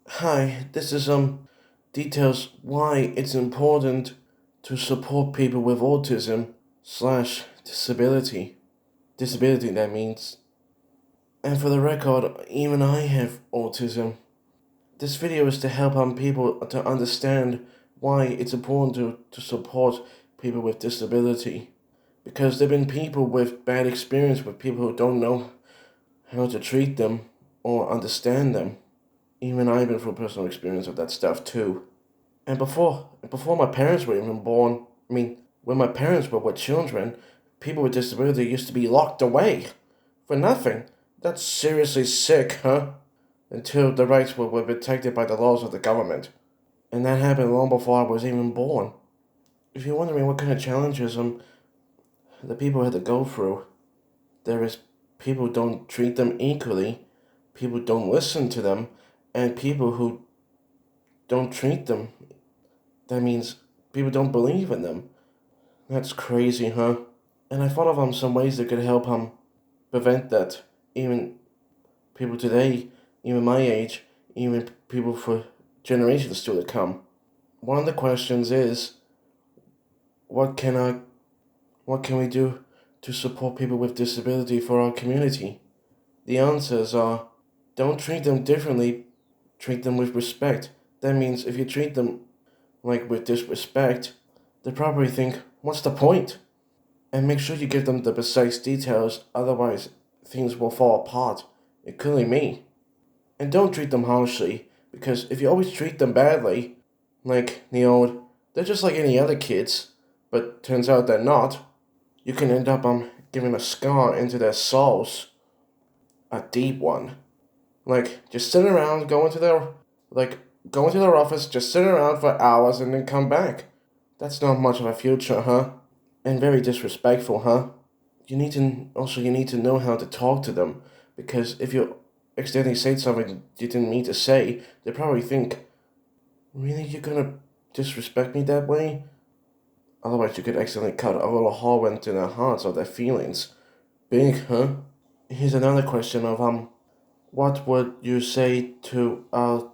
Hi, this is details why it's important to support people with autism slash disability. Disability, that means. And for the record, even I have autism. This video is to help people to understand why it's important to support people with disability. Because there have been people with bad experience with people who don't know how to treat them or understand them. Even I've been through personal experience of that stuff too. And before my parents were even born, when my parents were children, people with disability used to be locked away for nothing. That's seriously sick, huh? Until the rights were protected by the laws of the government. And that happened long before I was even born. If you're wondering what kind of challenges the people had to go through, there is people who don't treat them equally, people who don't listen to them, and people who don't treat them. That means people don't believe in them. That's crazy, huh? And I thought of some ways that could help prevent that. Even people today, even my age, even people for generations still to come. One of the questions is, what can I, what can we do to support people with disability for our community? The answers are, don't treat them differently, treat them with respect. That means if you treat them like with disrespect, they probably think, what's the point? And make sure you give them the precise details, otherwise things will fall apart, including me. And don't treat them harshly, because if you always treat them badly, like the old, they're just like any other kids, but turns out they're not, you can end up giving a scar into their souls, a deep one. Like just sit around, like go into their office, just sit around for hours and then come back. That's not much of a future, huh? And very disrespectful, huh? You need to know how to talk to them, because if you accidentally say something you didn't mean to say, they probably think, really, you're gonna disrespect me that way? Otherwise, you could accidentally cut a little hole into their hearts or their feelings. Big, huh? Here's another question of what would you say to our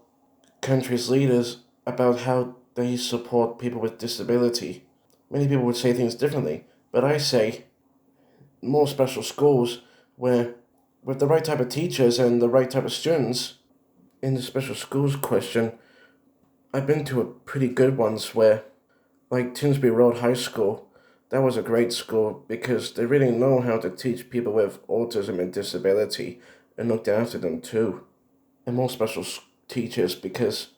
country's leaders about how they support people with disability? Many people would say things differently, but I say more special schools where, with the right type of teachers and the right type of students, in the special schools question, I've been to a pretty good ones where, like Tinsbury Road High School, that was a great school because they really know how to teach people with autism and disability and looked after them too. And more teachers because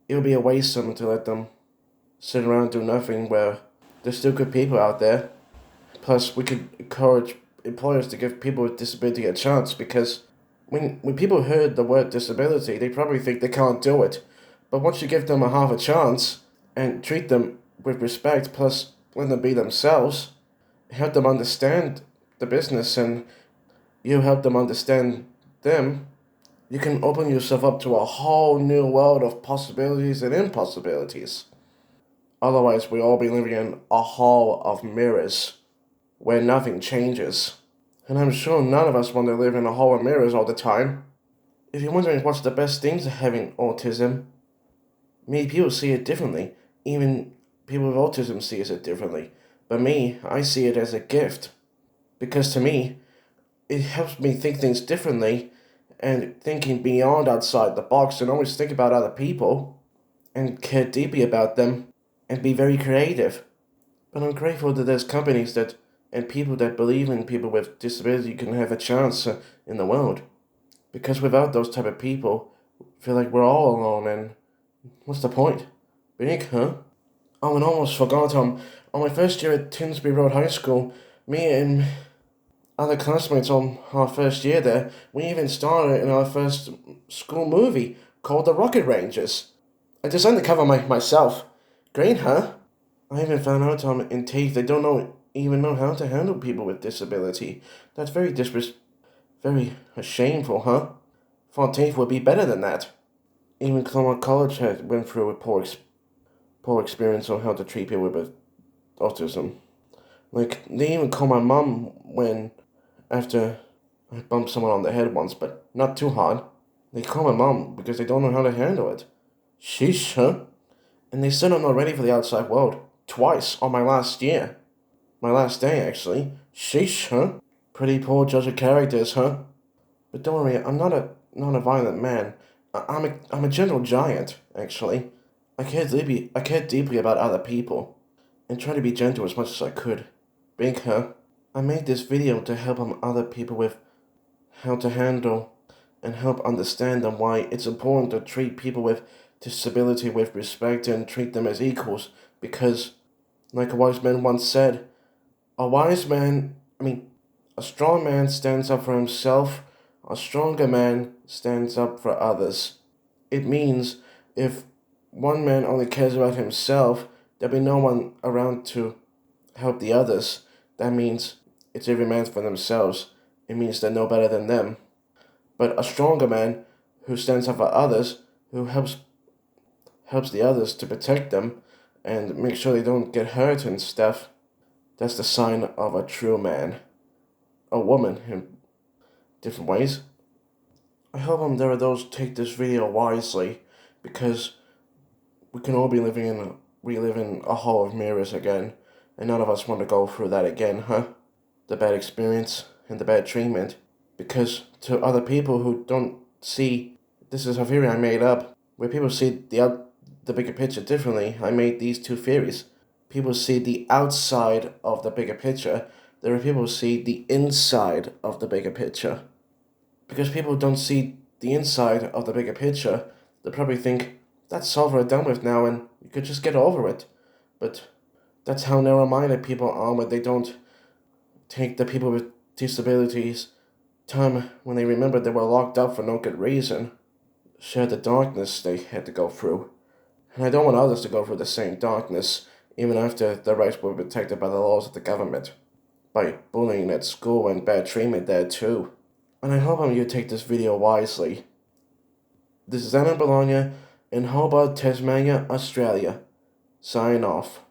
it would be a waste of them to let them sit around and do nothing where there's still good people out there. Plus, we could encourage employers to give people with disability a chance because when people heard the word disability, they probably think they can't do it. But once you give them a half a chance and treat them with respect, plus let them be themselves, help them understand the business and you help them understand them, you can open yourself up to a whole new world of possibilities and impossibilities. Otherwise, we all be living in a hall of mirrors where nothing changes. And I'm sure none of us want to live in a hall of mirrors all the time. If you're wondering what's the best thing to having autism, many people see it differently. Even people with autism see it differently. But me, I see it as a gift. Because to me, it helps me think things differently and thinking beyond outside the box and always think about other people and care deeply about them and be very creative. But I'm grateful that there's companies that and people that believe in people with disability can have a chance in the world. Because without those type of people, I feel like we're all alone and what's the point? Big, huh? Oh, and almost forgot, on my first year at Tinsbury Road High School, me and other classmates on our first year there, we even started in our first school movie called The Rocket Rangers. I designed the cover myself. Great, huh? I even found out in TAFE they don't even know how to handle people with disability. That's very shameful, huh? Thought TAFE would be better than that. Even Claremont College had went through a poor experience on how to treat people with autism. Like they even called my mom when after I bumped someone on the head once, but not too hard. They call my mom because they don't know how to handle it. Sheesh, huh? And they said I'm not ready for the outside world. Twice on my last year. My last day, actually. Sheesh, huh? Pretty poor judge of characters, huh? But don't worry, I'm not a violent man. I'm a gentle giant, actually. I cared deeply about other people, and tried to be gentle as much as I could. Big, huh? I made this video to help other people with how to handle and help understand them why it's important to treat people with disability with respect and treat them as equals because, like a wise man once said, a wise man, I mean, a strong man stands up for himself, a stronger man stands up for others. It means if one man only cares about himself, there'll be no one around to help the others. That means it's every man for themselves. It means they're no better than them. But a stronger man who stands up for others, who helps the others to protect them and make sure they don't get hurt and stuff, that's the sign of a true man. A woman in different ways. I hope there are those who take this video wisely because we can all be reliving a hall of mirrors again, and none of us want to go through that again, huh? The bad experience and the bad treatment. Because to other people who don't see, this is a theory I made up, where people see the bigger picture differently, I made these two theories. People see the outside of the bigger picture, there are people who see the inside of the bigger picture. Because people don't see the inside of the bigger picture, they probably think, that's over and done with now and you could just get over it. But that's how narrow-minded people are when they don't take the people with disabilities time when they remember they were locked up for no good reason, share the darkness they had to go through. And I don't want others to go through the same darkness, even after their rights were protected by the laws of the government, by bullying at school and bad treatment there too. And I hope you take this video wisely. This is Anna Bologna in Hobart, Tasmania, Australia. Sign off.